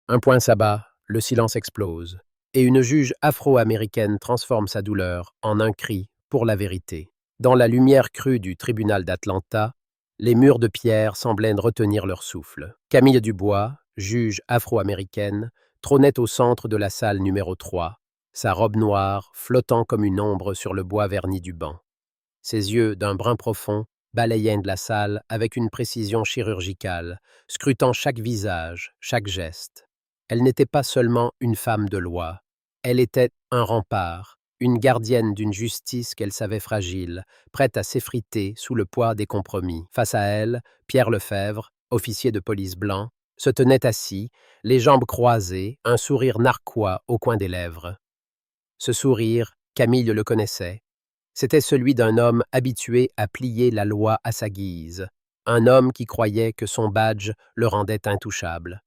Un point s'abat, le silence explose, et une juge afro-américaine transforme sa douleur en un cri pour la vérité. Dans la lumière crue du tribunal d'Atlanta, les murs de pierre semblaient retenir leur souffle. Camille Dubois, juge afro-américaine, trônait au centre de la salle numéro 3, sa robe noire flottant comme une ombre sur le bois verni du banc. Ses yeux, d'un brun profond, balayaient la salle avec une précision chirurgicale, scrutant chaque visage, chaque geste. Elle n'était pas seulement une femme de loi, elle était un rempart, une gardienne d'une justice qu'elle savait fragile, prête à s'effriter sous le poids des compromis. Face à elle, Pierre Lefebvre, officier de police blanc, se tenait assis, les jambes croisées, un sourire narquois au coin des lèvres. Ce sourire, Camille le connaissait. C'était celui d'un homme habitué à plier la loi à sa guise, un homme qui croyait que son badge le rendait intouchable.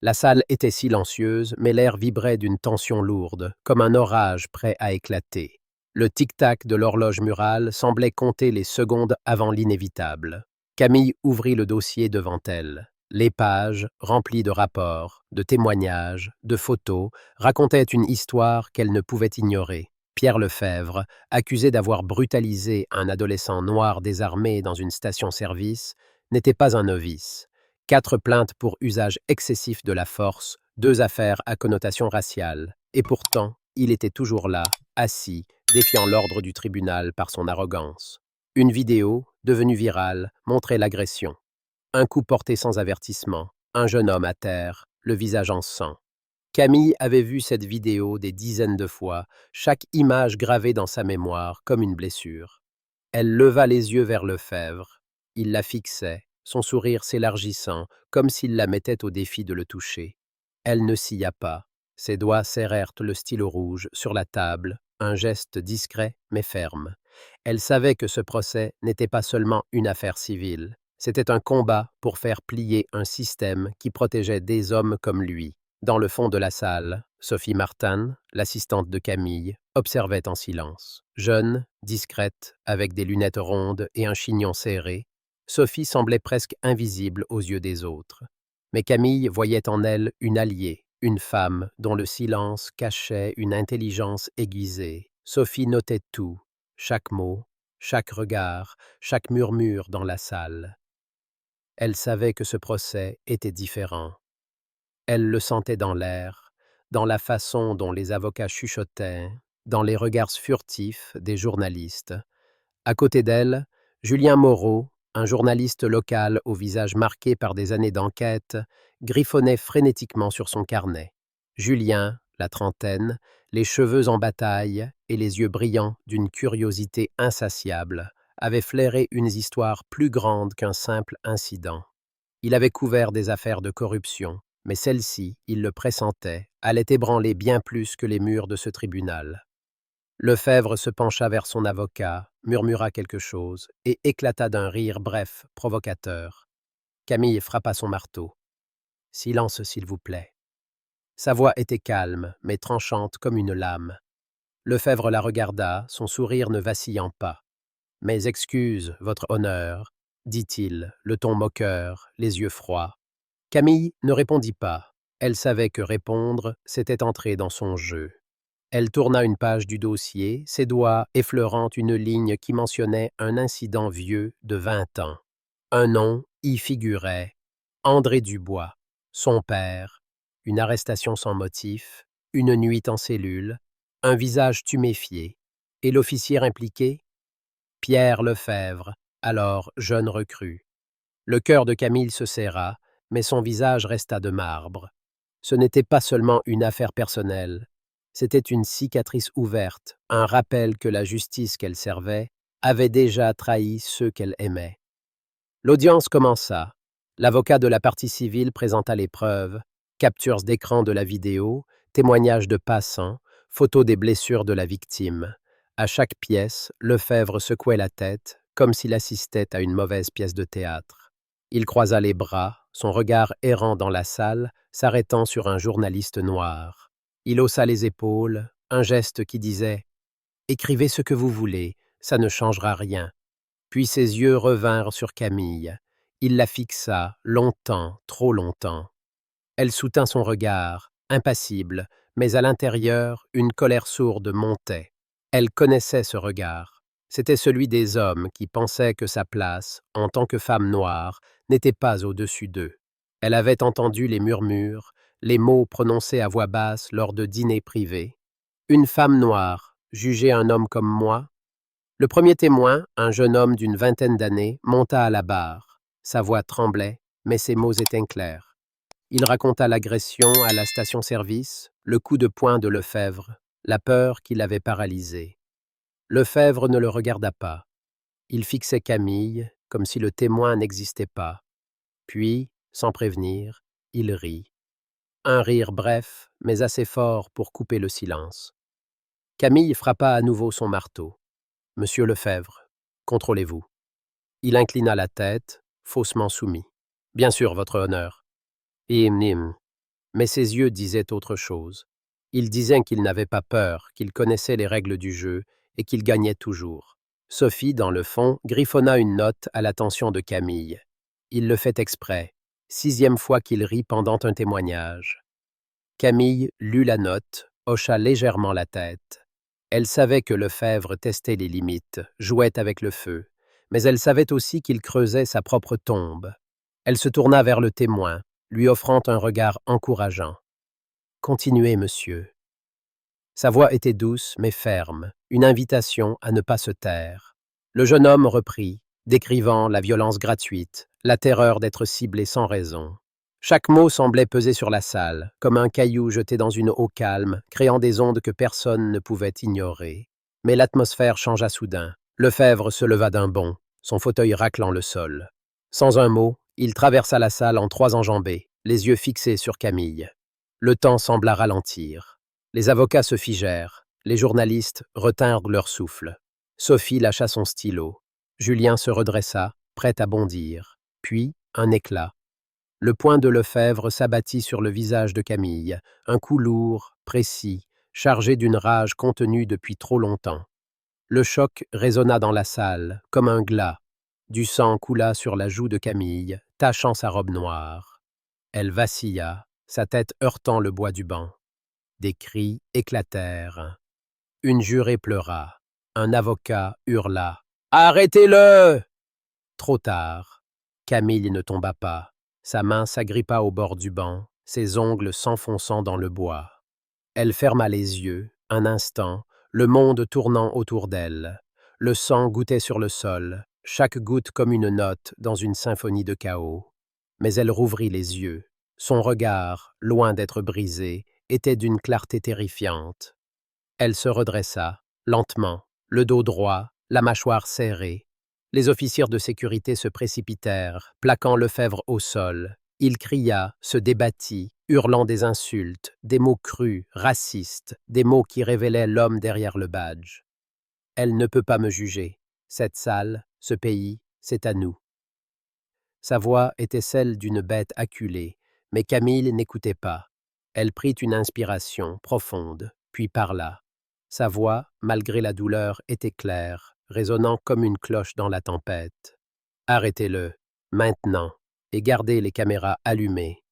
La salle était silencieuse, mais l'air vibrait d'une tension lourde, comme un orage prêt à éclater. Le tic-tac de l'horloge murale semblait compter les secondes avant l'inévitable. Camille ouvrit le dossier devant elle. Les pages, remplies de rapports, de témoignages, de photos, racontaient une histoire qu'elle ne pouvait ignorer. Pierre Lefebvre, accusé d'avoir brutalisé un adolescent noir désarmé dans une station-service, n'était pas un novice. 4 plaintes pour usage excessif de la force, 2 affaires à connotation raciale. Et pourtant, il était toujours là, assis, défiant l'ordre du tribunal par son arrogance. Une vidéo, devenue virale, montrait l'agression. Un coup porté sans avertissement, un jeune homme à terre, le visage en sang. Camille avait vu cette vidéo des dizaines de fois, chaque image gravée dans sa mémoire comme une blessure. Elle leva les yeux vers Lefebvre. Il la fixait, son sourire s'élargissant, comme s'il la mettait au défi de le toucher. Elle ne scia pas. Ses doigts serrèrent le stylo rouge sur la table, un geste discret mais ferme. Elle savait que ce procès n'était pas seulement une affaire civile. C'était un combat pour faire plier un système qui protégeait des hommes comme lui. Dans le fond de la salle, Sophie Martin, l'assistante de Camille, observait en silence. Jeune, discrète, avec des lunettes rondes et un chignon serré, Sophie semblait presque invisible aux yeux des autres. Mais Camille voyait en elle une alliée, une femme dont le silence cachait une intelligence aiguisée. Sophie notait tout, chaque mot, chaque regard, chaque murmure dans la salle. Elle savait que ce procès était différent. Elle le sentait dans l'air, dans la façon dont les avocats chuchotaient, dans les regards furtifs des journalistes. À côté d'elle, Julien Moreau, un journaliste local au visage marqué par des années d'enquête, griffonnait frénétiquement sur son carnet. Julien, la trentaine, les cheveux en bataille et les yeux brillants d'une curiosité insatiable, avait flairé une histoire plus grande qu'un simple incident. Il avait couvert des affaires de corruption, mais celle-ci, il le pressentait, allait ébranler bien plus que les murs de ce tribunal. Lefebvre se pencha vers son avocat, murmura quelque chose et éclata d'un rire bref, provocateur. Camille frappa son marteau. « Silence, s'il vous plaît. » Sa voix était calme, mais tranchante comme une lame. Lefebvre la regarda, son sourire ne vacillant pas. « Mes excuses, votre honneur, » dit-il, le ton moqueur, les yeux froids. Camille ne répondit pas. Elle savait que répondre, c'était entrer dans son jeu. Elle tourna une page du dossier, ses doigts effleurant une ligne qui mentionnait un incident vieux de 20 ans. Un nom y figurait: André Dubois, son père, une arrestation sans motif, une nuit en cellule, un visage tuméfié, et l'officier impliqué? Pierre Lefebvre, alors jeune recrue. Le cœur de Camille se serra, mais son visage resta de marbre. Ce n'était pas seulement une affaire personnelle, c'était une cicatrice ouverte, un rappel que la justice qu'elle servait avait déjà trahi ceux qu'elle aimait. L'audience commença. L'avocat de la partie civile présenta les preuves, captures d'écran de la vidéo, témoignages de passants, photos des blessures de la victime. À chaque pièce, Lefebvre secouait la tête, comme s'il assistait à une mauvaise pièce de théâtre. Il croisa les bras, son regard errant dans la salle, s'arrêtant sur un journaliste noir. Il haussa les épaules, un geste qui disait « Écrivez ce que vous voulez, ça ne changera rien ». Puis ses yeux revinrent sur Camille. Il la fixa, longtemps, trop longtemps. Elle soutint son regard, impassible, mais à l'intérieur, une colère sourde montait. Elle connaissait ce regard. C'était celui des hommes qui pensaient que sa place, en tant que femme noire, n'était pas au-dessus d'eux. Elle avait entendu les murmures, les mots prononcés à voix basse lors de dîners privés. Une femme noire, juger un homme comme moi? Le premier témoin, un jeune homme d'une vingtaine d'années, monta à la barre. Sa voix tremblait, mais ses mots étaient clairs. Il raconta l'agression à la station-service, le coup de poing de Lefebvre, la peur qui l'avait paralysé. Lefebvre ne le regarda pas. Il fixait Camille, comme si le témoin n'existait pas. Puis, sans prévenir, il rit. Un rire bref, mais assez fort pour couper le silence. Camille frappa à nouveau son marteau. « Monsieur Lefebvre, contrôlez-vous. » Il inclina la tête, faussement soumis. « Bien sûr, votre honneur. » Nim. Mais ses yeux disaient autre chose. Ils disaient qu'il n'avait pas peur, qu'il connaissait les règles du jeu et qu'il gagnait toujours. Sophie, dans le fond, griffonna une note à l'attention de Camille. Il le fait exprès. 6e fois qu'il rit pendant un témoignage. Camille lut la note, hocha légèrement la tête. Elle savait que Lefebvre testait les limites, jouait avec le feu, mais elle savait aussi qu'il creusait sa propre tombe. Elle se tourna vers le témoin, lui offrant un regard encourageant. « Continuez, monsieur. » Sa voix était douce mais ferme, une invitation à ne pas se taire. Le jeune homme reprit, décrivant la violence gratuite, la terreur d'être ciblé sans raison. Chaque mot semblait peser sur la salle, comme un caillou jeté dans une eau calme, créant des ondes que personne ne pouvait ignorer. Mais l'atmosphère changea soudain. Lefebvre se leva d'un bond, son fauteuil raclant le sol. Sans un mot, il traversa la salle en 3 enjambées, les yeux fixés sur Camille. Le temps sembla ralentir. Les avocats se figèrent, les journalistes retinrent leur souffle. Sophie lâcha son stylo. Julien se redressa, prêt à bondir. Puis, un éclat. Le poing de Lefebvre s'abattit sur le visage de Camille, un coup lourd, précis, chargé d'une rage contenue depuis trop longtemps. Le choc résonna dans la salle, comme un glas. Du sang coula sur la joue de Camille, tachant sa robe noire. Elle vacilla, sa tête heurtant le bois du banc. Des cris éclatèrent. Une jurée pleura. Un avocat hurla. « Arrêtez-le !» Trop tard. Camille ne tomba pas. Sa main s'agrippa au bord du banc, ses ongles s'enfonçant dans le bois. Elle ferma les yeux, un instant, le monde tournant autour d'elle. Le sang gouttait sur le sol, chaque goutte comme une note dans une symphonie de chaos. Mais elle rouvrit les yeux. Son regard, loin d'être brisé, était d'une clarté terrifiante. Elle se redressa, lentement, le dos droit, la mâchoire serrée. Les officiers de sécurité se précipitèrent, plaquant Lefebvre au sol. Il cria, se débattit, hurlant des insultes, des mots crus, racistes, des mots qui révélaient l'homme derrière le badge. « Elle ne peut pas me juger. Cette salle, ce pays, c'est à nous. » Sa voix était celle d'une bête acculée, mais Camille n'écoutait pas. Elle prit une inspiration profonde, puis parla. Sa voix, malgré la douleur, était claire, résonnant comme une cloche dans la tempête. « Arrêtez-le, maintenant, et gardez les caméras allumées. »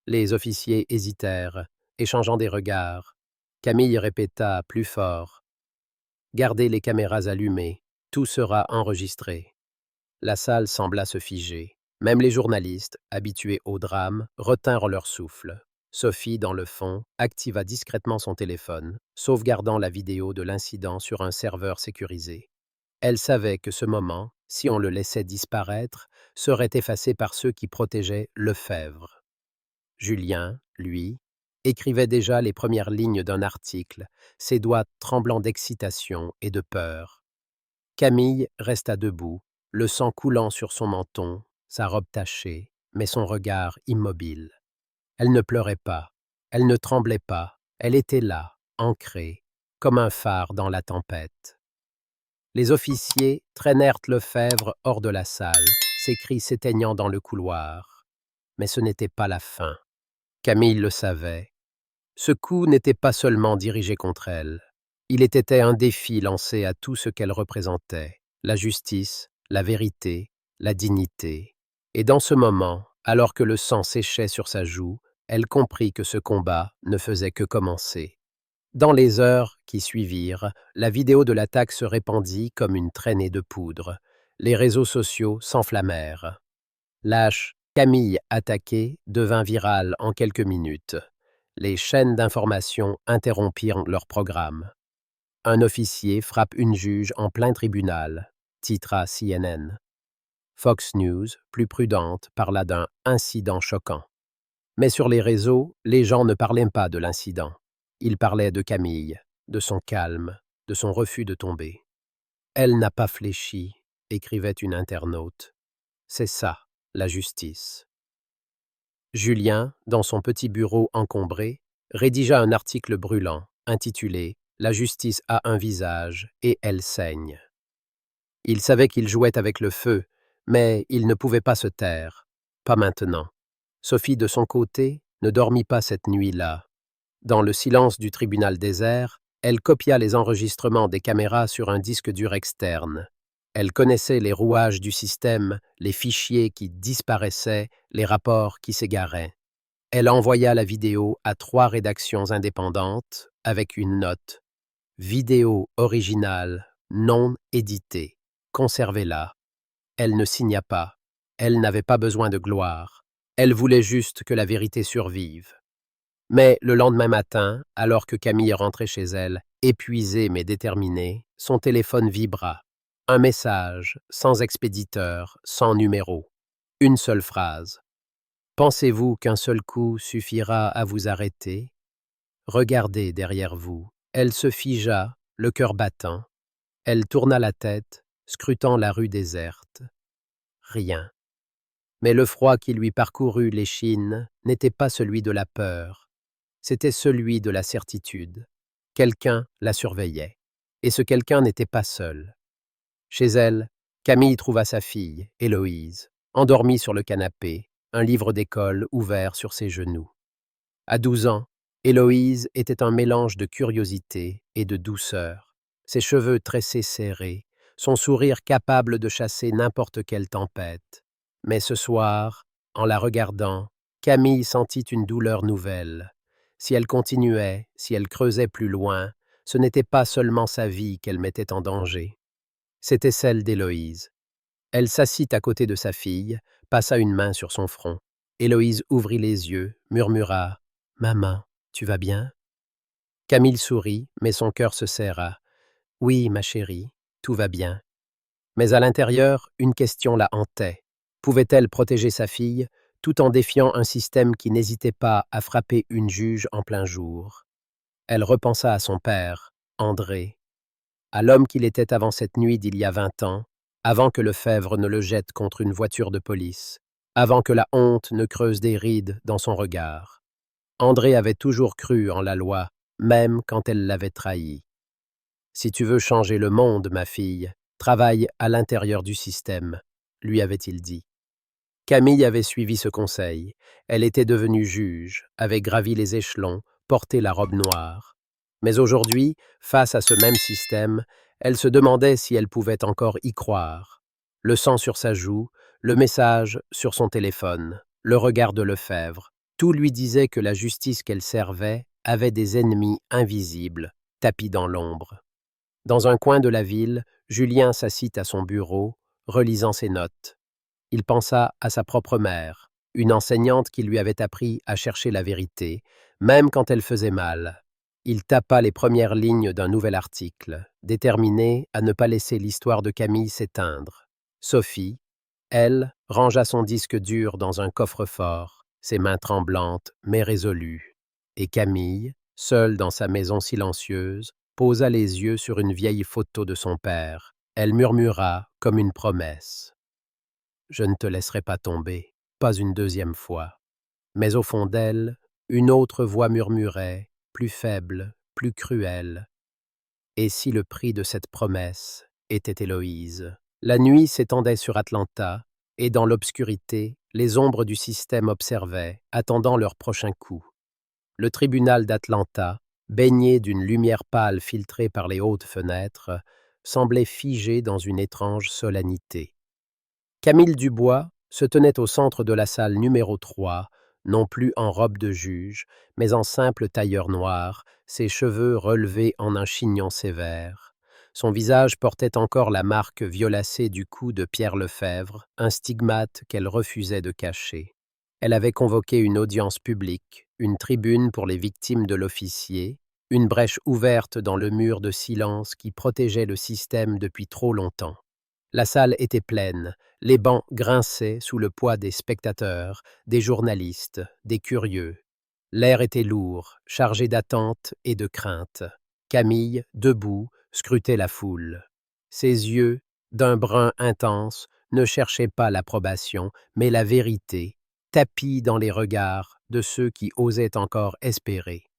Les officiers hésitèrent, échangeant des regards. Camille répéta plus fort. « Gardez les caméras allumées, tout sera enregistré. » La salle sembla se figer. Même les journalistes, habitués au drame, retinrent leur souffle. Sophie, dans le fond, activa discrètement son téléphone, sauvegardant la vidéo de l'incident sur un serveur sécurisé. Elle savait que ce moment, si on le laissait disparaître, serait effacé par ceux qui protégeaient Lefebvre. Julien, lui, écrivait déjà les premières lignes d'un article, ses doigts tremblants d'excitation et de peur. Camille resta debout, le sang coulant sur son menton, sa robe tachée, mais son regard immobile. Elle ne pleurait pas, elle ne tremblait pas, elle était là, ancrée, comme un phare dans la tempête. Les officiers traînèrent Lefebvre hors de la salle, ses cris s'éteignant dans le couloir. Mais ce n'était pas la fin. Camille le savait. Ce coup n'était pas seulement dirigé contre elle. Il était un défi lancé à tout ce qu'elle représentait, la justice, la vérité, la dignité. Et dans ce moment, Alors que le sang séchait sur sa joue, elle comprit que ce combat ne faisait que commencer. Dans les heures qui suivirent, la vidéo de l'attaque se répandit comme une traînée de poudre. Les réseaux sociaux s'enflammèrent. Lâche Camille attaquée devint virale en quelques minutes. Les chaînes d'information interrompirent leur programme. Un officier frappe une juge en plein tribunal, titra CNN. Fox News, plus prudente, parla d'un incident choquant. Mais sur les réseaux, les gens ne parlaient pas de l'incident. Ils parlaient de Camille, de son calme, de son refus de tomber. Elle n'a pas fléchi, écrivait une internaute. C'est ça, la justice. Julien, dans son petit bureau encombré, rédigea un article brûlant, intitulé « La justice a un visage et elle saigne ». Il savait qu'il jouait avec le feu, mais il ne pouvait pas se taire. Pas maintenant. Sophie, de son côté, ne dormit pas cette nuit-là. Dans le silence du tribunal désert, elle copia les enregistrements des caméras sur un disque dur externe. Elle connaissait les rouages du système, les fichiers qui disparaissaient, les rapports qui s'égaraient. Elle envoya la vidéo à 3 rédactions indépendantes avec une note. Vidéo originale, non éditée. Conservez-la. Elle ne signa pas. Elle n'avait pas besoin de gloire. Elle voulait juste que la vérité survive. Mais le lendemain matin, alors que Camille rentrait chez elle, épuisée mais déterminée, son téléphone vibra. Un message, sans expéditeur, sans numéro. Une seule phrase. Pensez-vous qu'un seul coup suffira à vous arrêter? Regardez derrière vous. Elle se figea, le cœur battant. Elle tourna la tête, scrutant la rue déserte. Rien. Mais le froid qui lui parcourut l'échine n'était pas celui de la peur, c'était celui de la certitude. Quelqu'un la surveillait, et ce quelqu'un n'était pas seul. Chez elle, Camille trouva sa fille, Héloïse, endormie sur le canapé, un livre d'école ouvert sur ses genoux. À 12 ans, Héloïse était un mélange de curiosité et de douceur, ses cheveux tressés serrés, son sourire capable de chasser n'importe quelle tempête. Mais ce soir, en la regardant, Camille sentit une douleur nouvelle. Si elle continuait, si elle creusait plus loin, ce n'était pas seulement sa vie qu'elle mettait en danger. C'était celle d'Héloïse. Elle s'assit à côté de sa fille, passa une main sur son front. Héloïse ouvrit les yeux, murmura « Maman, tu vas bien ?» Camille sourit, mais son cœur se serra. « Oui, ma chérie, tout va bien. » Mais à l'intérieur, une question la hantait. Pouvait-elle protéger sa fille, tout en défiant un système qui n'hésitait pas à frapper une juge en plein jour? Elle repensa à son père, André, à l'homme qu'il était avant cette nuit d'il y a 20 ans, avant que Lefebvre ne le jette contre une voiture de police, avant que la honte ne creuse des rides dans son regard. André avait toujours cru en la loi, même quand elle l'avait trahi. « Si tu veux changer le monde, ma fille, travaille à l'intérieur du système », lui avait-il dit. Camille avait suivi ce conseil. Elle était devenue juge, avait gravi les échelons, porté la robe noire. Mais aujourd'hui, face à ce même système, elle se demandait si elle pouvait encore y croire. Le sang sur sa joue, le message sur son téléphone, le regard de Lefebvre, tout lui disait que la justice qu'elle servait avait des ennemis invisibles, tapis dans l'ombre. Dans un coin de la ville, Julien s'assit à son bureau, relisant ses notes. Il pensa à sa propre mère, une enseignante qui lui avait appris à chercher la vérité, même quand elle faisait mal. Il tapa les premières lignes d'un nouvel article, déterminé à ne pas laisser l'histoire de Camille s'éteindre. Sophie, elle, rangea son disque dur dans un coffre-fort, ses mains tremblantes mais résolues. Et Camille, seule dans sa maison silencieuse, posa les yeux sur une vieille photo de son père. Elle murmura comme une promesse. « Je ne te laisserai pas tomber, pas une deuxième fois. » Mais au fond d'elle, une autre voix murmurait, plus faible, plus cruelle. Et si le prix de cette promesse était Héloïse? La nuit s'étendait sur Atlanta, et dans l'obscurité, les ombres du système observaient, attendant leur prochain coup. Le tribunal d'Atlanta, baigné d'une lumière pâle filtrée par les hautes fenêtres, semblait figé dans une étrange solennité. Camille Dubois, se tenait au centre de la salle numéro 3, non plus en robe de juge, mais en simple tailleur noir, ses cheveux relevés en un chignon sévère. Son visage portait encore la marque violacée du cou de Pierre Lefebvre, un stigmate qu'elle refusait de cacher. Elle avait convoqué une audience publique, une tribune pour les victimes de l'officier, une brèche ouverte dans le mur de silence qui protégeait le système depuis trop longtemps. La salle était pleine, les bancs grinçaient sous le poids des spectateurs, des journalistes, des curieux. L'air était lourd, chargé d'attente et de crainte. Camille, debout, scrutait la foule. Ses yeux, d'un brun intense, ne cherchaient pas l'approbation, mais la vérité, tapis dans les regards de ceux qui osaient encore espérer.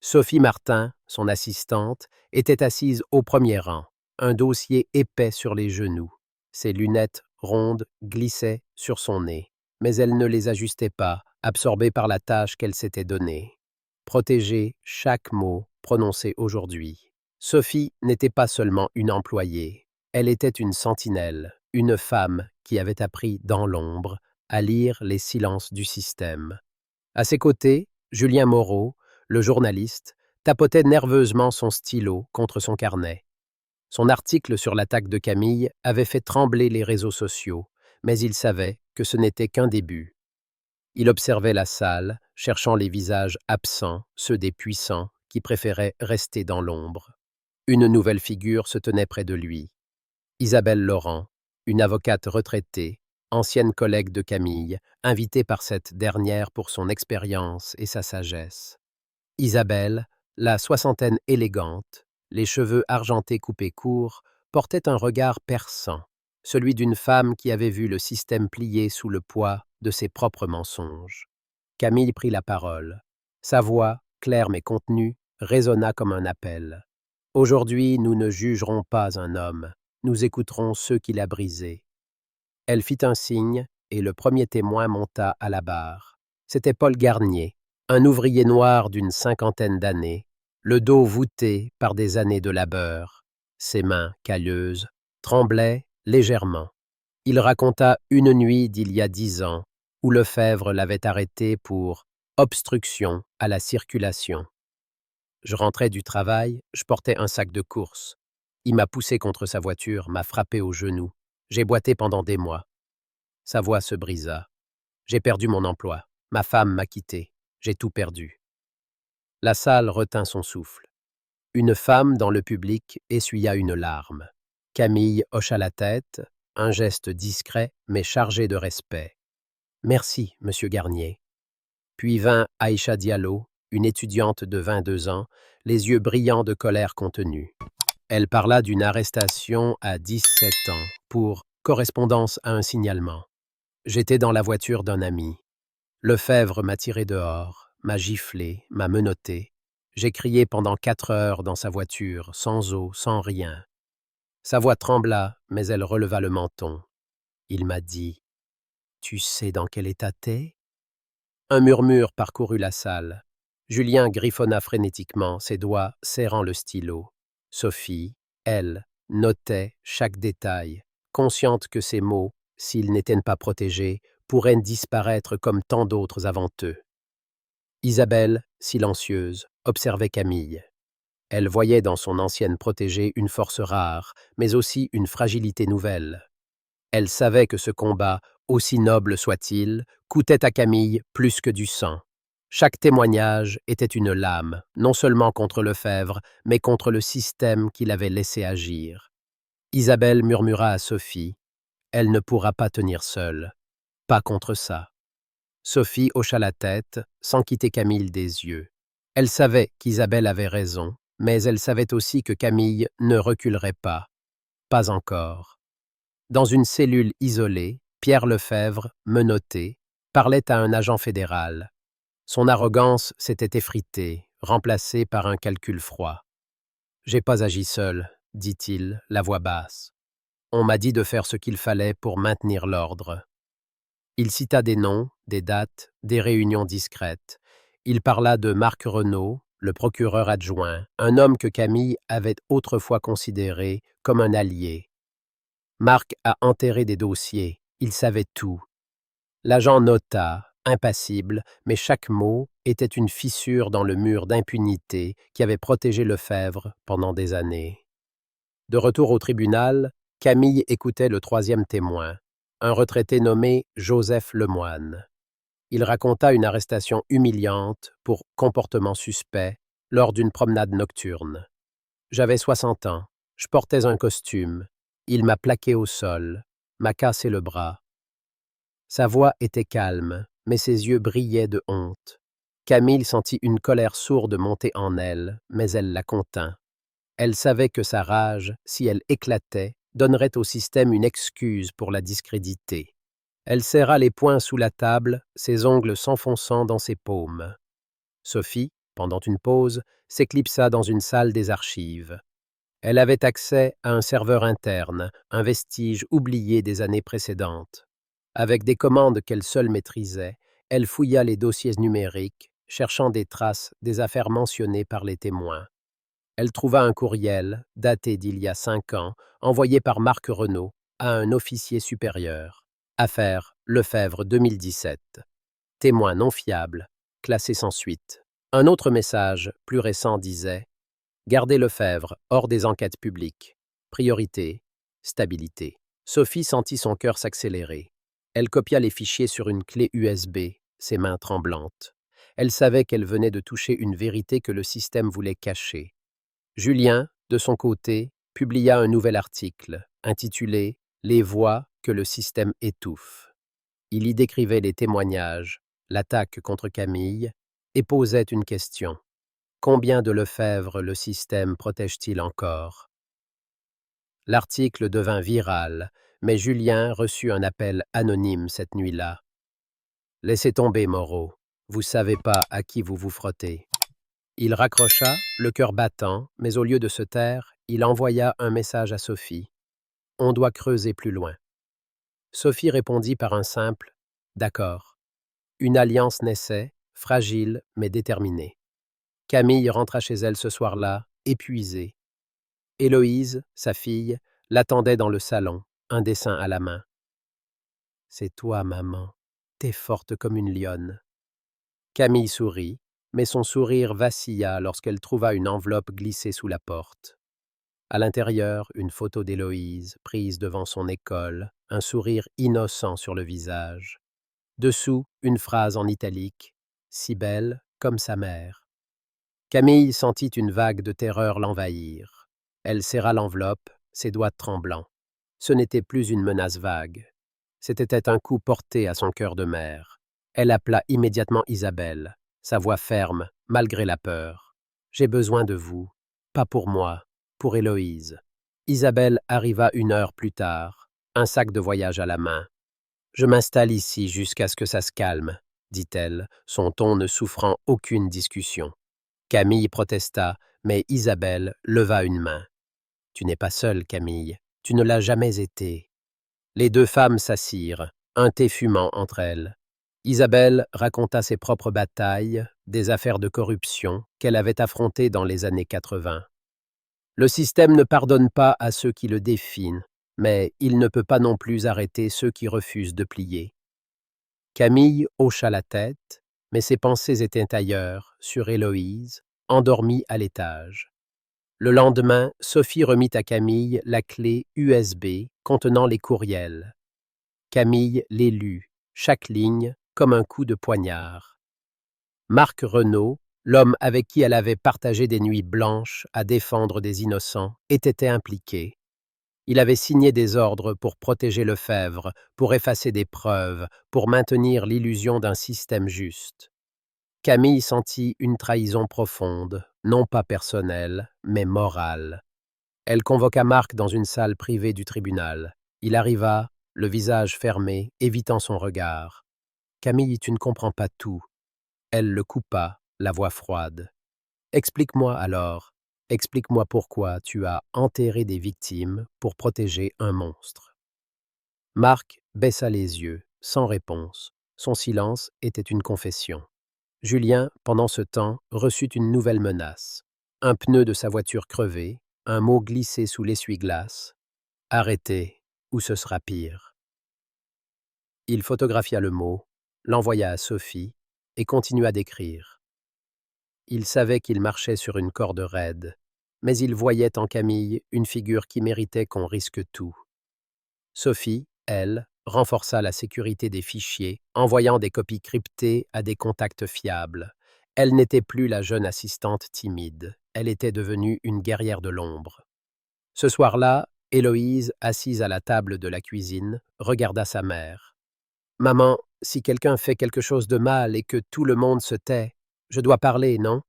Sophie Martin, son assistante, était assise au premier rang, un dossier épais sur les genoux. Ses lunettes rondes glissaient sur son nez, mais elle ne les ajustait pas, absorbée par la tâche qu'elle s'était donnée. Protéger chaque mot prononcé aujourd'hui. Sophie n'était pas seulement une employée, elle était une sentinelle, une femme qui avait appris dans l'ombre à lire les silences du système. À ses côtés, Julien Moreau, le journaliste, tapotait nerveusement son stylo contre son carnet. Son article sur l'attaque de Camille avait fait trembler les réseaux sociaux, mais il savait que ce n'était qu'un début. Il observait la salle, cherchant les visages absents, ceux des puissants, qui préféraient rester dans l'ombre. Une nouvelle figure se tenait près de lui. Isabelle Laurent, une avocate retraitée, ancienne collègue de Camille, invitée par cette dernière pour son expérience et sa sagesse. Isabelle, la soixantaine élégante, les cheveux argentés coupés courts, portait un regard perçant, celui d'une femme qui avait vu le système plier sous le poids de ses propres mensonges. Camille prit la parole. Sa voix, claire mais contenue, résonna comme un appel. « Aujourd'hui, nous ne jugerons pas un homme, nous écouterons ceux qui l'a brisé. » Elle fit un signe, et le premier témoin monta à la barre. C'était Paul Garnier, un ouvrier noir d'une cinquantaine d'années, le dos voûté par des années de labeur. Ses mains, calleuses, tremblaient légèrement. Il raconta une nuit d'il y a 10 ans, où Lefebvre l'avait arrêté pour obstruction à la circulation. Je rentrais du travail, je portais un sac de course. Il m'a poussé contre sa voiture, m'a frappé au genou. J'ai boité pendant des mois. Sa voix se brisa. J'ai perdu mon emploi. Ma femme m'a quitté. J'ai tout perdu. La salle retint son souffle. Une femme dans le public essuya une larme. Camille hocha la tête, un geste discret mais chargé de respect. « Merci, monsieur Garnier. » Puis vint Aïcha Diallo, une étudiante de 22 ans, les yeux brillants de colère contenue. Elle parla d'une arrestation à 17 ans pour correspondance à un signalement. J'étais dans la voiture d'un ami. Lefebvre m'a tiré dehors, m'a giflé, m'a menotté. J'ai crié pendant 4 heures dans sa voiture, sans eau, sans rien. Sa voix trembla, mais elle releva le menton. Il m'a dit « Tu sais dans quel état t'es ?» Un murmure parcourut la salle. Julien griffonna frénétiquement, ses doigts serrant le stylo. Sophie, elle, notait chaque détail, consciente que ces mots, s'ils n'étaient pas protégés, pourraient disparaître comme tant d'autres avant eux. Isabelle, silencieuse, observait Camille. Elle voyait dans son ancienne protégée une force rare, mais aussi une fragilité nouvelle. Elle savait que ce combat, aussi noble soit-il, coûtait à Camille plus que du sang. Chaque témoignage était une lame, non seulement contre Lefebvre, mais contre le système qui l'avait laissé agir. Isabelle murmura à Sophie « Elle ne pourra pas tenir seule. Pas contre ça. » Sophie hocha la tête, sans quitter Camille des yeux. Elle savait qu'Isabelle avait raison, mais elle savait aussi que Camille ne reculerait pas. Pas encore. Dans une cellule isolée, Pierre Lefebvre, menotté, parlait à un agent fédéral. Son arrogance s'était effritée, remplacée par un calcul froid. « J'ai pas agi seul, dit-il, la voix basse. On m'a dit de faire ce qu'il fallait pour maintenir l'ordre. » Il cita des noms, des dates, des réunions discrètes. Il parla de Marc Renaud, le procureur adjoint, un homme que Camille avait autrefois considéré comme un allié. Marc a enterré des dossiers, il savait tout, L'agent nota, impassible, mais chaque mot était une fissure dans le mur d'impunité qui avait protégé Lefebvre pendant des années. De retour au tribunal, Camille écoutait le troisième témoin, un retraité nommé Joseph Lemoine. Il raconta une arrestation humiliante pour comportement suspect lors d'une promenade nocturne. J'avais 60 ans, je portais un costume, il m'a plaqué au sol, m'a cassé le bras. Sa voix était calme, mais ses yeux brillaient de honte. Camille sentit une colère sourde monter en elle, mais elle la contint. Elle savait que sa rage, si elle éclatait, donnerait au système une excuse pour la discréditer. Elle serra les poings sous la table, ses ongles s'enfonçant dans ses paumes. Sophie, pendant une pause, s'éclipsa dans une salle des archives. Elle avait accès à un serveur interne, un vestige oublié des années précédentes. Avec des commandes qu'elle seule maîtrisait, elle fouilla les dossiers numériques, cherchant des traces des affaires mentionnées par les témoins. Elle trouva un courriel, daté d'il y a 5 ans, envoyé par Marc Renaud à un officier supérieur. Affaire Lefebvre 2017. Témoin non fiable, classé sans suite. Un autre message, plus récent, disait « Gardez Lefebvre hors des enquêtes publiques. Priorité, stabilité ». Sophie sentit son cœur s'accélérer. Elle copia les fichiers sur une clé USB, ses mains tremblantes. Elle savait qu'elle venait de toucher une vérité que le système voulait cacher. Julien, de son côté, publia un nouvel article, intitulé « Les voix que le système étouffe ». Il y décrivait les témoignages, l'attaque contre Camille, et posait une question. Combien de Lefebvre le système protège-t-il encore? L'article devint viral, mais Julien reçut un appel anonyme cette nuit-là. « Laissez tomber, Moreau, vous savez pas à qui vous vous frottez. » Il raccrocha, le cœur battant, mais au lieu de se taire, il envoya un message à Sophie. « On doit creuser plus loin. » Sophie répondit par un simple « D'accord ». Une alliance naissait, fragile mais déterminée. Camille rentra chez elle ce soir-là, épuisée. Héloïse, sa fille, l'attendait dans le salon, un dessin à la main. « C'est toi, maman. T'es forte comme une lionne. » Camille sourit, mais son sourire vacilla lorsqu'elle trouva une enveloppe glissée sous la porte. À l'intérieur, une photo d'Héloïse, prise devant son école, un sourire innocent sur le visage. Dessous, une phrase en italique, « Si belle comme sa mère ». Camille sentit une vague de terreur l'envahir. Elle serra l'enveloppe, ses doigts tremblants. Ce n'était plus une menace vague. C'était un coup porté à son cœur de mère. Elle appela immédiatement Isabelle, sa voix ferme, malgré la peur. « J'ai besoin de vous. Pas pour moi, pour Héloïse. » Isabelle arriva 1 heure plus tard, un sac de voyage à la main. « Je m'installe ici jusqu'à ce que ça se calme, » dit-elle, son ton ne souffrant aucune discussion. Camille protesta, mais Isabelle leva une main. « Tu n'es pas seule, Camille. Tu ne l'as jamais été. » Les 2 femmes s'assirent, un thé fumant entre elles. Isabelle raconta ses propres batailles, des affaires de corruption qu'elle avait affrontées dans les années 80. Le système ne pardonne pas à ceux qui le défient, mais il ne peut pas non plus arrêter ceux qui refusent de plier. Camille hocha la tête, mais ses pensées étaient ailleurs, sur Héloïse, endormie à l'étage. Le lendemain, Sophie remit à Camille la clé USB contenant les courriels. Camille les lut, chaque ligne comme un coup de poignard. Marc Renaud, l'homme avec qui elle avait partagé des nuits blanches à défendre des innocents, était impliqué. Il avait signé des ordres pour protéger Lefebvre, pour effacer des preuves, pour maintenir l'illusion d'un système juste. Camille sentit une trahison profonde, non pas personnelle, mais morale. Elle convoqua Marc dans une salle privée du tribunal. Il arriva, le visage fermé, évitant son regard. « Camille, tu ne comprends pas tout. » Elle le coupa, la voix froide. « Explique-moi alors, explique-moi pourquoi tu as enterré des victimes pour protéger un monstre. » Marc baissa les yeux, sans réponse. Son silence était une confession. Julien, pendant ce temps, reçut une nouvelle menace. Un pneu de sa voiture crevé, un mot glissé sous l'essuie-glace. « Arrêtez, ou ce sera pire. » Il photographia le mot, l'envoya à Sophie et continua d'écrire. Il savait qu'il marchait sur une corde raide, mais il voyait en Camille une figure qui méritait qu'on risque tout. Sophie, elle, renforça la sécurité des fichiers, envoyant des copies cryptées à des contacts fiables. Elle n'était plus la jeune assistante timide, elle était devenue une guerrière de l'ombre. Ce soir-là, Héloïse, assise à la table de la cuisine, regarda sa mère. « Maman, si quelqu'un fait quelque chose de mal et que tout le monde se tait, je dois parler, non ?»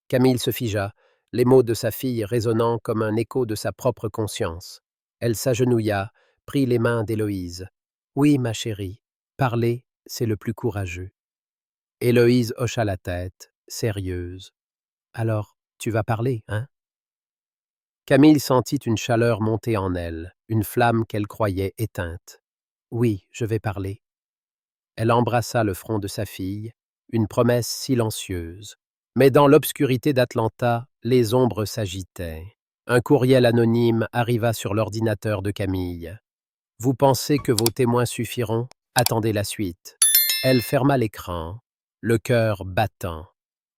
Camille se figea, les mots de sa fille résonnant comme un écho de sa propre conscience. Elle s'agenouilla, prit les mains d'Héloïse. « Oui, ma chérie, parler, c'est le plus courageux. » Héloïse hocha la tête, sérieuse. « Alors, tu vas parler, hein ?» Camille sentit une chaleur monter en elle, une flamme qu'elle croyait éteinte. « Oui, je vais parler. » Elle embrassa le front de sa fille, une promesse silencieuse. Mais dans l'obscurité d'Atlanta, les ombres s'agitaient. Un courriel anonyme arriva sur l'ordinateur de Camille. « Vous pensez que vos témoins suffiront? Attendez la suite. » Elle ferma l'écran, le cœur battant.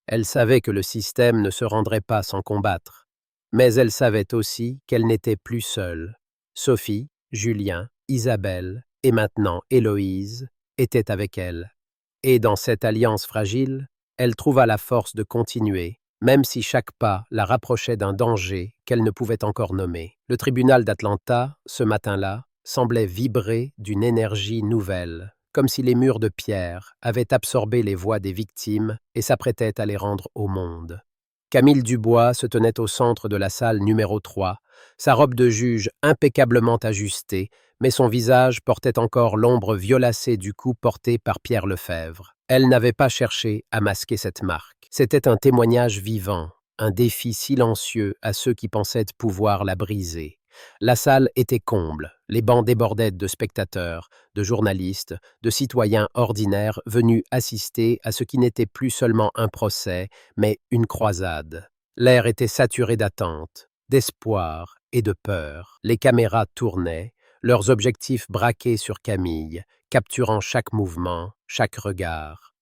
Elle savait que le système ne se rendrait pas sans combattre. Mais elle savait aussi qu'elle n'était plus seule. Sophie, Julien, Isabelle et maintenant Héloïse étaient avec elle. Et dans cette alliance fragile, elle trouva la force de continuer, même si chaque pas la rapprochait d'un danger qu'elle ne pouvait encore nommer. Le tribunal d'Atlanta, ce matin-là, semblait vibrer d'une énergie nouvelle, comme si les murs de pierre avaient absorbé les voix des victimes et s'apprêtaient à les rendre au monde. Camille Dubois se tenait au centre de la salle numéro 3, sa robe de juge impeccablement ajustée, mais son visage portait encore l'ombre violacée du coup porté par Pierre Lefebvre. Elle n'avait pas cherché à masquer cette marque. C'était un témoignage vivant, un défi silencieux à ceux qui pensaient pouvoir la briser. La salle était comble, les bancs débordaient de spectateurs, de journalistes, de citoyens ordinaires venus assister à ce qui n'était plus seulement un procès, mais une croisade. L'air était saturé d'attente, d'espoir et de peur. Les caméras tournaient, leurs objectifs braqués sur Camille, capturant chaque mouvement, chaque regard.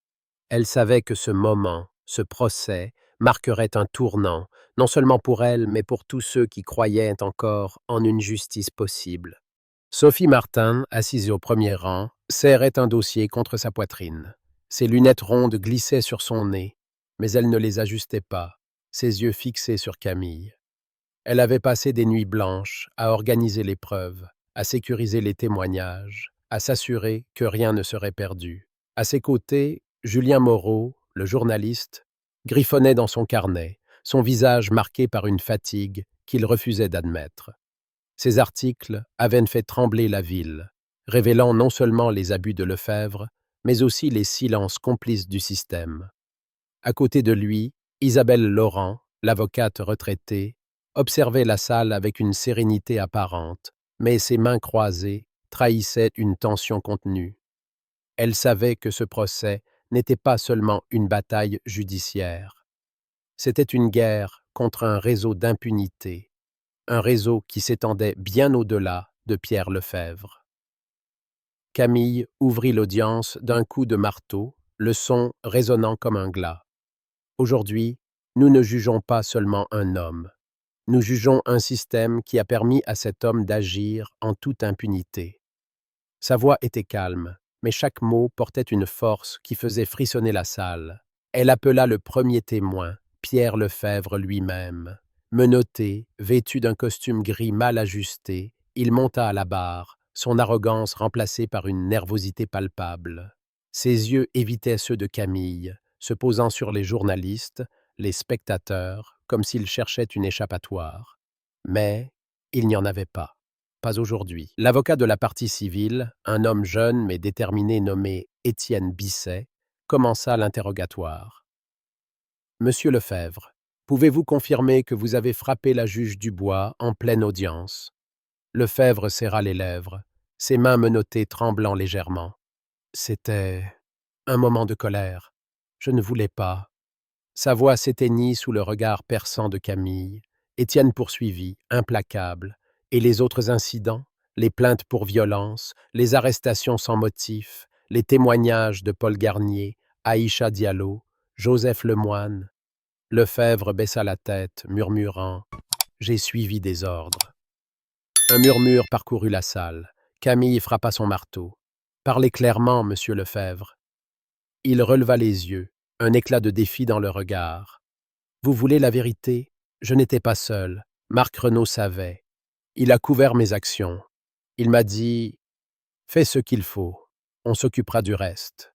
Elle savait que ce moment, ce procès, marquerait un tournant, non seulement pour elle, mais pour tous ceux qui croyaient encore en une justice possible. Sophie Martin, assise au premier rang, serrait un dossier contre sa poitrine. Ses lunettes rondes glissaient sur son nez, mais elle ne les ajustait pas, ses yeux fixés sur Camille. Elle avait passé des nuits blanches à organiser les preuves, à sécuriser les témoignages, à s'assurer que rien ne serait perdu. À ses côtés, Julien Moreau, le journaliste, griffonnait dans son carnet, son visage marqué par une fatigue qu'il refusait d'admettre. Ces articles avaient fait trembler la ville, révélant non seulement les abus de Lefebvre, mais aussi les silences complices du système. À côté de lui, Isabelle Laurent, l'avocate retraitée, observait la salle avec une sérénité apparente, mais ses mains croisées trahissaient une tension contenue. Elle savait que ce procès n'était pas seulement une bataille judiciaire. C'était une guerre contre un réseau d'impunité, un réseau qui s'étendait bien au-delà de Pierre Lefebvre. Camille ouvrit l'audience d'un coup de marteau, le son résonnant comme un glas. Aujourd'hui, nous ne jugeons pas seulement un homme. Nous jugeons un système qui a permis à cet homme d'agir en toute impunité. Sa voix était calme, mais chaque mot portait une force qui faisait frissonner la salle. Elle appela le premier témoin, Pierre Lefebvre lui-même. Menotté, vêtu d'un costume gris mal ajusté, il monta à la barre, son arrogance remplacée par une nervosité palpable. Ses yeux évitaient ceux de Camille, se posant sur les journalistes, les spectateurs, comme s'il cherchait une échappatoire. Mais il n'y en avait pas. Pas aujourd'hui. L'avocat de la partie civile, un homme jeune mais déterminé nommé Étienne Bisset, commença l'interrogatoire. « Monsieur Lefebvre, pouvez-vous confirmer que vous avez frappé la juge Dubois en pleine audience ?» Lefebvre serra les lèvres, ses mains menottées tremblant légèrement. « C'était un moment de colère. Je ne voulais pas. » Sa voix s'éteignit sous le regard perçant de Camille. Étienne poursuivit, implacable. « Et les autres incidents? Les plaintes pour violence, les arrestations sans motif, les témoignages de Paul Garnier, Aïcha Diallo, Joseph Lemoine. Lefebvre baissa la tête, murmurant « J'ai suivi des ordres ». Un murmure parcourut la salle. Camille frappa son marteau. « Parlez clairement, monsieur Lefebvre ». Il releva les yeux, un éclat de défi dans le regard. « Vous voulez la vérité? Je n'étais pas seul. Marc Renaud savait. Il a couvert mes actions. Il m'a dit « Fais ce qu'il faut. On s'occupera du reste ».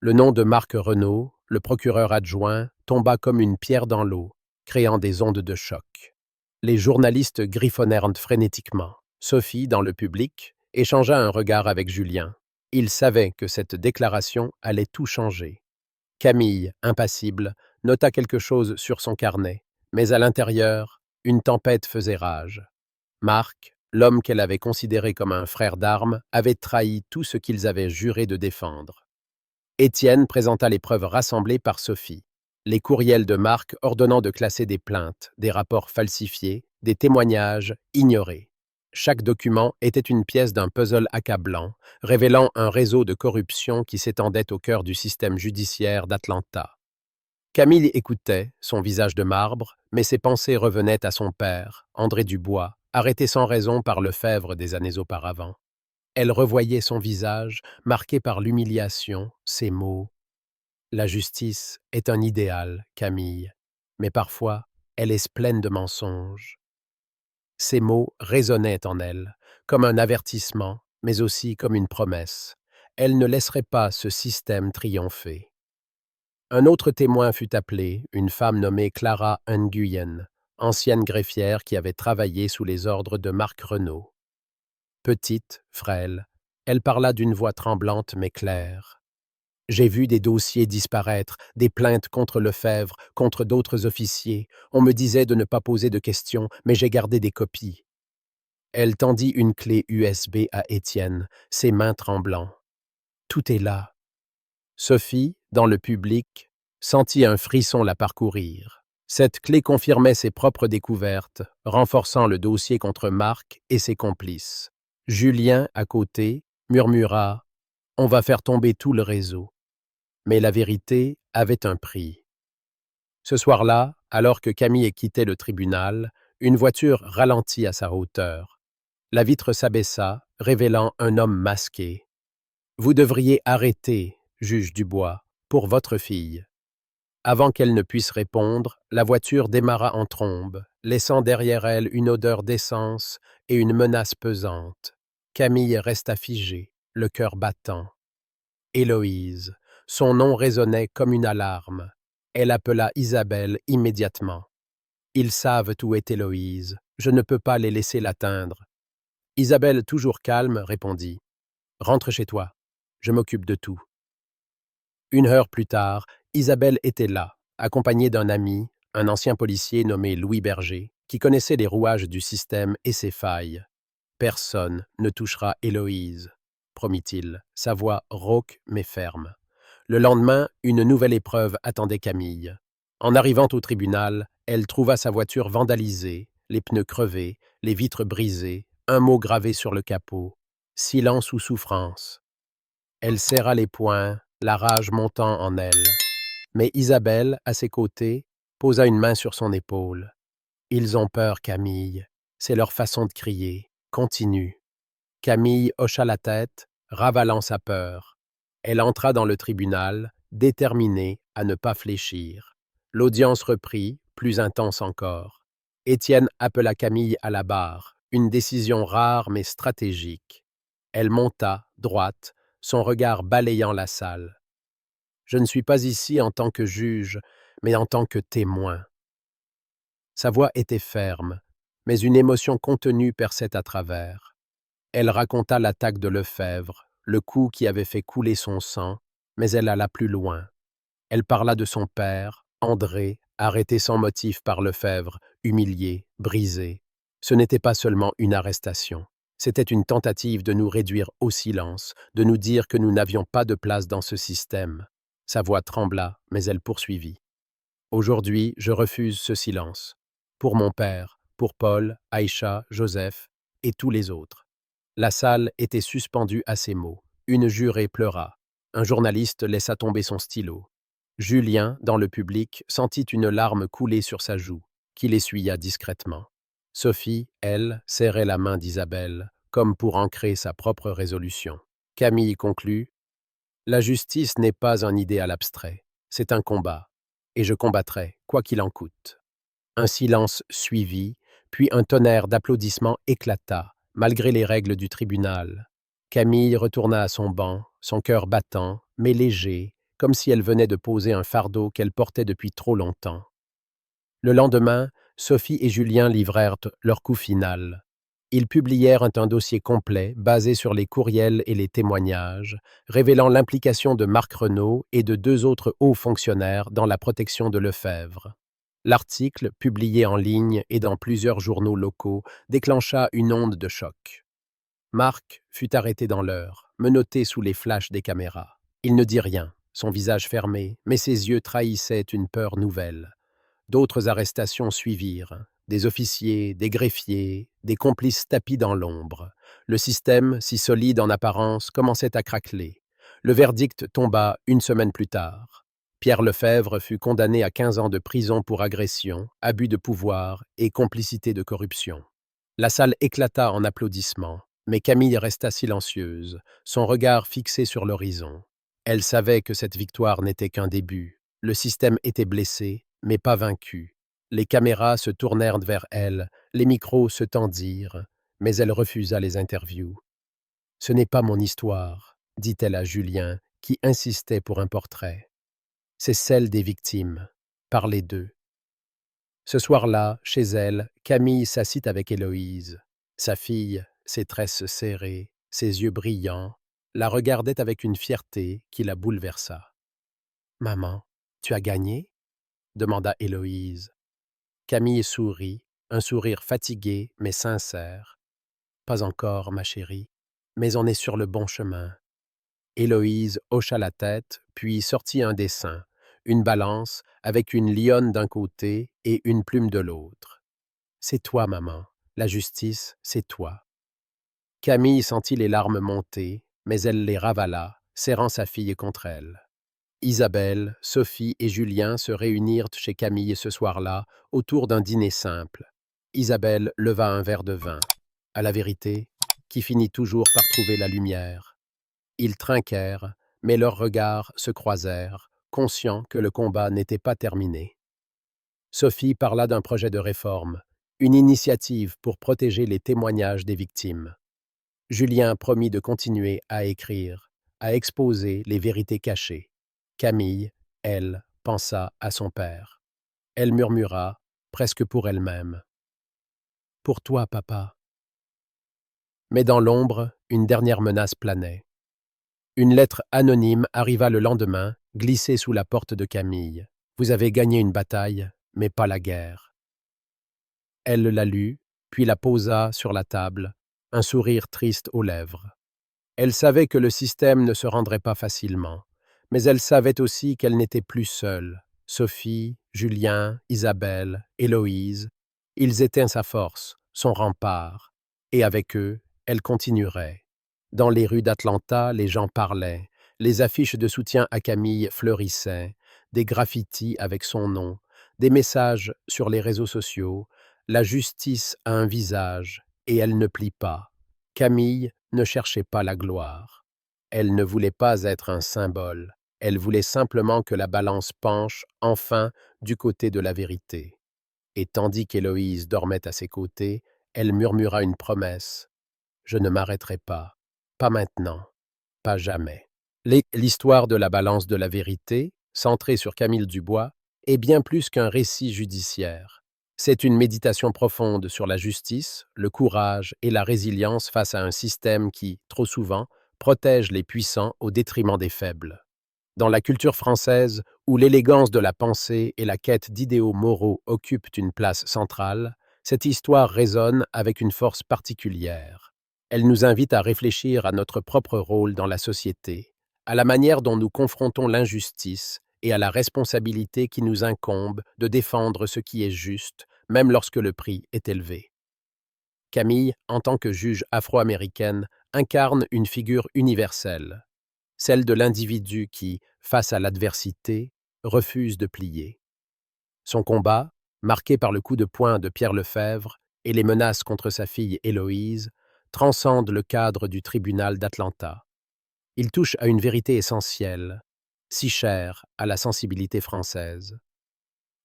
Le nom de Marc Renaud, le procureur adjoint, tomba comme une pierre dans l'eau, créant des ondes de choc. Les journalistes griffonnèrent frénétiquement. Sophie, dans le public, échangea un regard avec Julien. Il savait que cette déclaration allait tout changer. Camille, impassible, nota quelque chose sur son carnet, mais à l'intérieur, une tempête faisait rage. Marc, l'homme qu'elle avait considéré comme un frère d'armes, avait trahi tout ce qu'ils avaient juré de défendre. Étienne présenta les preuves rassemblées par Sophie. Les courriels de Marc ordonnant de classer des plaintes, des rapports falsifiés, des témoignages ignorés. Chaque document était une pièce d'un puzzle accablant, révélant un réseau de corruption qui s'étendait au cœur du système judiciaire d'Atlanta. Camille écoutait, son visage de marbre, mais ses pensées revenaient à son père, André Dubois, arrêté sans raison par Lefebvre des années auparavant. Elle revoyait son visage, marqué par l'humiliation, ses mots. La justice est un idéal, Camille, mais parfois elle est pleine de mensonges. Ces mots résonnaient en elle, comme un avertissement, mais aussi comme une promesse. Elle ne laisserait pas ce système triompher. Un autre témoin fut appelé, une femme nommée Clara Nguyen, ancienne greffière qui avait travaillé sous les ordres de Marc Renaud. Petite, frêle, elle parla d'une voix tremblante mais claire. J'ai vu des dossiers disparaître, des plaintes contre Lefebvre, contre d'autres officiers. On me disait de ne pas poser de questions, mais j'ai gardé des copies. Elle tendit une clé USB à Étienne, ses mains tremblant. Tout est là. Sophie, dans le public, sentit un frisson la parcourir. Cette clé confirmait ses propres découvertes, renforçant le dossier contre Marc et ses complices. Julien, à côté, murmura « On va faire tomber tout le réseau ». Mais la vérité avait un prix. Ce soir-là, alors que Camille quittait le tribunal, une voiture ralentit à sa hauteur. La vitre s'abaissa, révélant un homme masqué. « Vous devriez arrêter, juge Dubois, pour votre fille. » Avant qu'elle ne puisse répondre, la voiture démarra en trombe, laissant derrière elle une odeur d'essence et une menace pesante. Camille resta figée, le cœur battant. Héloïse. Son nom résonnait comme une alarme. Elle appela Isabelle immédiatement. « Ils savent où est Héloïse. Je ne peux pas les laisser l'atteindre. » Isabelle, toujours calme, répondit. « Rentre chez toi. Je m'occupe de tout. » 1 heure plus tard, Isabelle était là, accompagnée d'un ami, un ancien policier nommé Louis Berger, qui connaissait les rouages du système et ses failles. « Personne ne touchera Héloïse, » promit-il, sa voix rauque mais ferme. Le lendemain, une nouvelle épreuve attendait Camille. En arrivant au tribunal, elle trouva sa voiture vandalisée, les pneus crevés, les vitres brisées, un mot gravé sur le capot. Silence ou souffrance. Elle serra les poings, la rage montant en elle. Mais Isabelle, à ses côtés, posa une main sur son épaule. « Ils ont peur, Camille. C'est leur façon de crier. Continue. » Camille hocha la tête, ravalant sa peur. Elle entra dans le tribunal, déterminée à ne pas fléchir. L'audience reprit, plus intense encore. Étienne appela Camille à la barre, une décision rare mais stratégique. Elle monta, droite, son regard balayant la salle. « Je ne suis pas ici en tant que juge, mais en tant que témoin. » Sa voix était ferme, mais une émotion contenue perçait à travers. Elle raconta l'attaque de Lefebvre, le coup qui avait fait couler son sang, mais elle alla plus loin. Elle parla de son père, André, arrêté sans motif par Lefebvre, humilié, brisé. Ce n'était pas seulement une arrestation. C'était une tentative de nous réduire au silence, de nous dire que nous n'avions pas de place dans ce système. Sa voix trembla, mais elle poursuivit. « Aujourd'hui, je refuse ce silence. Pour mon père, pour Paul, Aïcha, Joseph et tous les autres. La salle était suspendue à ces mots. Une jurée pleura. Un journaliste laissa tomber son stylo. Julien, dans le public, sentit une larme couler sur sa joue, qu'il essuya discrètement. Sophie, elle, serrait la main d'Isabelle, comme pour ancrer sa propre résolution. Camille conclut: la justice n'est pas un idéal abstrait, c'est un combat, et je combattrai, quoi qu'il en coûte. Un silence suivit, puis un tonnerre d'applaudissements éclata, malgré les règles du tribunal. Camille retourna à son banc, son cœur battant, mais léger, comme si elle venait de poser un fardeau qu'elle portait depuis trop longtemps. Le lendemain, Sophie et Julien livrèrent leur coup final. Ils publièrent un dossier complet basé sur les courriels et les témoignages, révélant l'implication de Marc Renaud et de 2 autres hauts fonctionnaires dans la protection de Lefebvre. L'article, publié en ligne et dans plusieurs journaux locaux, déclencha une onde de choc. Marc fut arrêté dans l'heure, menotté sous les flashs des caméras. Il ne dit rien, son visage fermé, mais ses yeux trahissaient une peur nouvelle. D'autres arrestations suivirent, des officiers, des greffiers, des complices tapis dans l'ombre. Le système, si solide en apparence, commençait à craqueler. Le verdict tomba une semaine plus tard. Pierre Lefebvre fut condamné à 15 ans de prison pour agression, abus de pouvoir et complicité de corruption. La salle éclata en applaudissements, mais Camille resta silencieuse, son regard fixé sur l'horizon. Elle savait que cette victoire n'était qu'un début. Le système était blessé, mais pas vaincu. Les caméras se tournèrent vers elle, les micros se tendirent, mais elle refusa les interviews. « Ce n'est pas mon histoire », dit-elle à Julien, qui insistait pour un portrait. « C'est celle des victimes. Parlez d'eux. » Ce soir-là, chez elle, Camille s'assit avec Héloïse. Sa fille, ses tresses serrées, ses yeux brillants, la regardait avec une fierté qui la bouleversa. « Maman, tu as gagné ?» demanda Héloïse. Camille sourit, un sourire fatigué mais sincère. « Pas encore, ma chérie, mais on est sur le bon chemin. » Héloïse hocha la tête, puis sortit un dessin, une balance avec une lionne d'un côté et une plume de l'autre. « C'est toi, maman. La justice, c'est toi. » Camille sentit les larmes monter, mais elle les ravala, serrant sa fille contre elle. Isabelle, Sophie et Julien se réunirent chez Camille ce soir-là autour d'un dîner simple. Isabelle leva un verre de vin. À la vérité, qui finit toujours par trouver la lumière. Ils trinquèrent, mais leurs regards se croisèrent, conscients que le combat n'était pas terminé. Sophie parla d'un projet de réforme, une initiative pour protéger les témoignages des victimes. Julien promit de continuer à écrire, à exposer les vérités cachées. Camille, elle, pensa à son père. Elle murmura, presque pour elle-même: « Pour toi, papa. » Mais dans l'ombre, une dernière menace planait. Une lettre anonyme arriva le lendemain, glissée sous la porte de Camille. « Vous avez gagné une bataille, mais pas la guerre. » Elle la lut, puis la posa sur la table, un sourire triste aux lèvres. Elle savait que le système ne se rendrait pas facilement, mais elle savait aussi qu'elle n'était plus seule. Sophie, Julien, Isabelle, Héloïse, ils étaient sa force, son rempart, et avec eux, elle continuerait. Dans les rues d'Atlanta, les gens parlaient, les affiches de soutien à Camille fleurissaient, des graffitis avec son nom, des messages sur les réseaux sociaux. La justice a un visage, et elle ne plie pas. Camille ne cherchait pas la gloire. Elle ne voulait pas être un symbole. Elle voulait simplement que la balance penche enfin du côté de la vérité. Et tandis qu'Héloïse dormait à ses côtés, elle murmura une promesse: « Je ne m'arrêterai pas. Pas maintenant. Pas jamais. » L'histoire de la balance de la vérité, centrée sur Camille Dubois, est bien plus qu'un récit judiciaire. C'est une méditation profonde sur la justice, le courage et la résilience face à un système qui, trop souvent, protège les puissants au détriment des faibles. Dans la culture française, où l'élégance de la pensée et la quête d'idéaux moraux occupent une place centrale, cette histoire résonne avec une force particulière. Elle nous invite à réfléchir à notre propre rôle dans la société, à la manière dont nous confrontons l'injustice et à la responsabilité qui nous incombe de défendre ce qui est juste, même lorsque le prix est élevé. Camille, en tant que juge afro-américaine, incarne une figure universelle, celle de l'individu qui, face à l'adversité, refuse de plier. Son combat, marqué par le coup de poing de Pierre Lefebvre et les menaces contre sa fille Héloïse, transcende le cadre du tribunal d'Atlanta. Il touche à une vérité essentielle, si chère à la sensibilité française.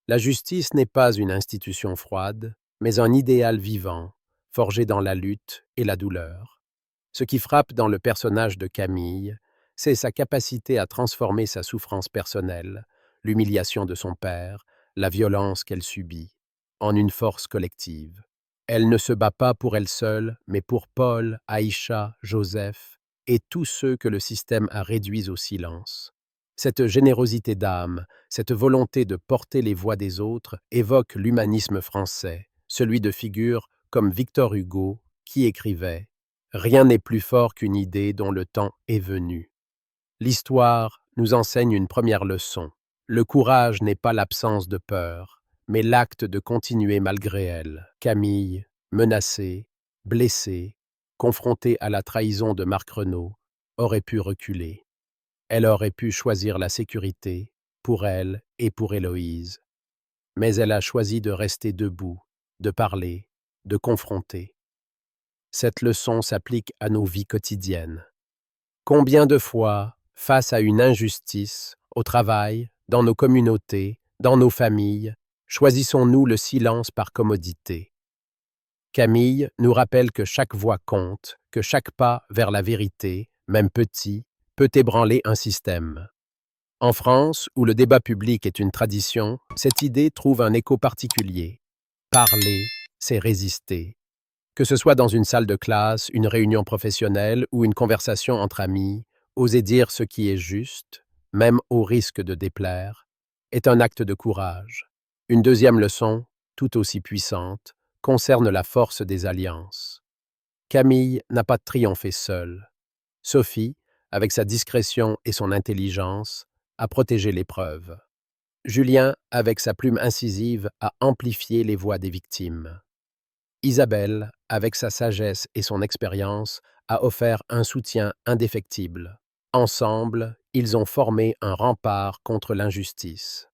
La justice n'est pas une institution froide, mais un idéal vivant, forgé dans la lutte et la douleur. Ce qui frappe dans le personnage de Camille, c'est sa capacité à transformer sa souffrance personnelle, l'humiliation de son père, la violence qu'elle subit, en une force collective. Elle ne se bat pas pour elle seule, mais pour Paul, Aïcha, Joseph et tous ceux que le système a réduits au silence. Cette générosité d'âme, cette volonté de porter les voix des autres évoque l'humanisme français, celui de figures comme Victor Hugo, qui écrivait « Rien n'est plus fort qu'une idée dont le temps est venu ». L'histoire nous enseigne une première leçon. Le courage n'est pas l'absence de peur, mais l'acte de continuer malgré elle. Camille, menacée, blessée, confrontée à la trahison de Marc Renaud, aurait pu reculer. Elle aurait pu choisir la sécurité, pour elle et pour Héloïse. Mais elle a choisi de rester debout, de parler, de confronter. Cette leçon s'applique à nos vies quotidiennes. Combien de fois, face à une injustice, au travail, dans nos communautés, dans nos familles, choisissons-nous le silence par commodité? Camille nous rappelle que chaque voix compte, que chaque pas vers la vérité, même petit, peut ébranler un système. En France, où le débat public est une tradition, cette idée trouve un écho particulier. Parler, c'est résister. Que ce soit dans une salle de classe, une réunion professionnelle ou une conversation entre amis, oser dire ce qui est juste, même au risque de déplaire, est un acte de courage. Une deuxième leçon, tout aussi puissante, concerne la force des alliances. Camille n'a pas triomphé seule. Sophie, avec sa discrétion et son intelligence, a protégé l'épreuve. Julien, avec sa plume incisive, a amplifié les voix des victimes. Isabelle, avec sa sagesse et son expérience, a offert un soutien indéfectible. Ensemble, ils ont formé un rempart contre l'injustice.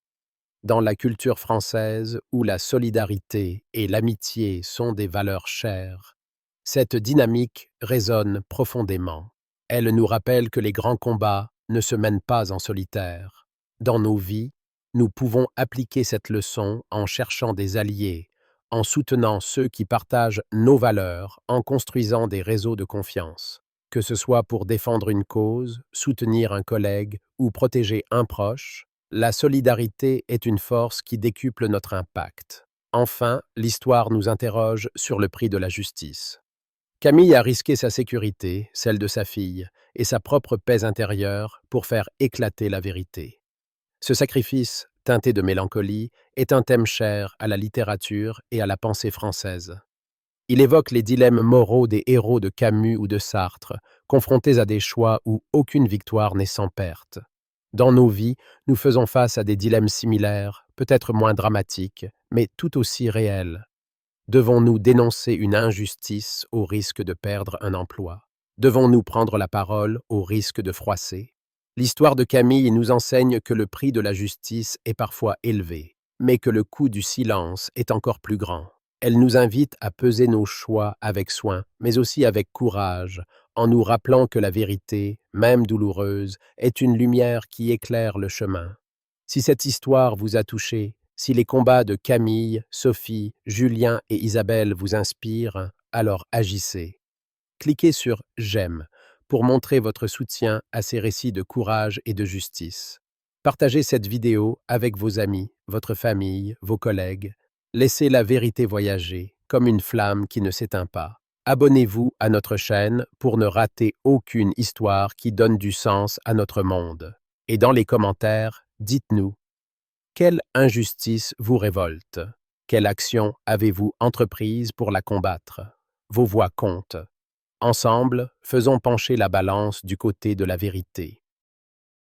Dans la culture française, où la solidarité et l'amitié sont des valeurs chères, cette dynamique résonne profondément. Elle nous rappelle que les grands combats ne se mènent pas en solitaire. Dans nos vies, nous pouvons appliquer cette leçon en cherchant des alliés, en soutenant ceux qui partagent nos valeurs, en construisant des réseaux de confiance. Que ce soit pour défendre une cause, soutenir un collègue ou protéger un proche, la solidarité est une force qui décuple notre impact. Enfin, l'histoire nous interroge sur le prix de la justice. Camille a risqué sa sécurité, celle de sa fille, et sa propre paix intérieure pour faire éclater la vérité. Ce sacrifice, teinté de mélancolie, est un thème cher à la littérature et à la pensée française. Il évoque les dilemmes moraux des héros de Camus ou de Sartre, confrontés à des choix où aucune victoire n'est sans perte. Dans nos vies, nous faisons face à des dilemmes similaires, peut-être moins dramatiques, mais tout aussi réels. Devons-nous dénoncer une injustice au risque de perdre un emploi? Devons-nous prendre la parole au risque de froisser? L'histoire de Camille nous enseigne que le prix de la justice est parfois élevé, mais que le coût du silence est encore plus grand. Elle nous invite à peser nos choix avec soin, mais aussi avec courage, en nous rappelant que la vérité, même douloureuse, est une lumière qui éclaire le chemin. Si cette histoire vous a touché, si les combats de Camille, Sophie, Julien et Isabelle vous inspirent, alors agissez. Cliquez sur « J'aime » pour montrer votre soutien à ces récits de courage et de justice. Partagez cette vidéo avec vos amis, votre famille, vos collègues. Laissez la vérité voyager, comme une flamme qui ne s'éteint pas. Abonnez-vous à notre chaîne pour ne rater aucune histoire qui donne du sens à notre monde. Et dans les commentaires, dites-nous, quelle injustice vous révolte? Quelle action avez-vous entreprise pour la combattre? Vos voix comptent. Ensemble, faisons pencher la balance du côté de la vérité.